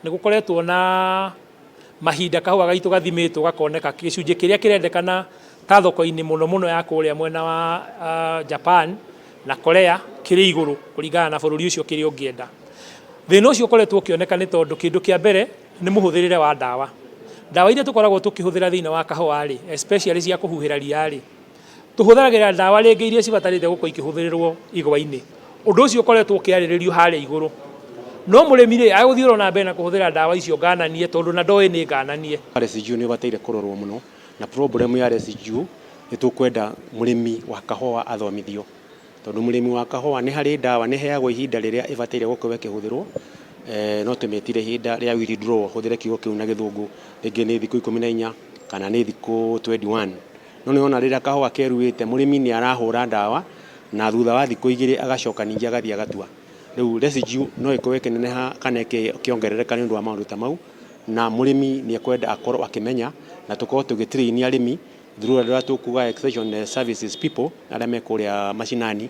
nigukoretwo na mahinda kahua gaitu gathimitwo gakoneka gicunjĩ kĩrĩa kĩrendekana ta thoko-inĩ muno ya kũrĩa mwena wa Japan na Korea kĩrĩ igũrũ kũringana na bũrũri ũcio kĩrĩa ũngĩenda. Thĩna ũcio ũkoretwo ũkĩoneka nĩ tondũ kĩndũ kĩa mbere nĩ mũhũthĩrĩre wa ndawa. Ndawa iria tũkoragwo tũkĩhũthĩra thĩinĩ wa kahũa rĩ, especially cia kũhuhĩra ria rĩ, tũhũthagĩra ndawa rĩngĩ iria cibatarĩte gũkorwo ikĩhũthĩrĩrwo igwa-inĩ. Ũndũ ũcio ũkoretwo ũkĩarĩrĩrio harĩa igũrũ. No mũrĩmi rĩ agũthiĩ oro na mbere na kũhũthĩra ndawa icio ngananie tondũ na ndoĩ nĩ ngananie. RSGU nĩ ũbataire kũrorwo mũno na problem ya RSGU nĩ tũkwenda mũrĩmi wa kahũa athomithio. Tondũ mũrĩmi wa kahũa nĩ harĩ ndawa nĩ heagwo ihinda rĩrĩa ĩbataire gũkorwo ĩkĩhũthĩrwo, no tũmetire ihinda rĩa withdraw, hũthĩre kiugo kĩu na gĩthũngũ, rĩngĩ nĩ thikũ 14 kana nĩ thikũ 21. No nĩwona rĩrĩa kahũa keruĩte mũrĩmi nĩ arahũra ndawa na thutha wa thikũ 2 agacoka ningĩ agathiĩ agatua. Rĩu RSGU no ĩkorwo ĩkĩneneha kana ĩkĩongerereka nĩ ũndũ wa maũndũ ta mau, na mũrĩmi nĩ ekwenda akorwo akĩmenya na tũkorwo tũgĩtrain arĩmi through rĩrĩa tũkuga extension services people arĩa me kũrĩa mashinani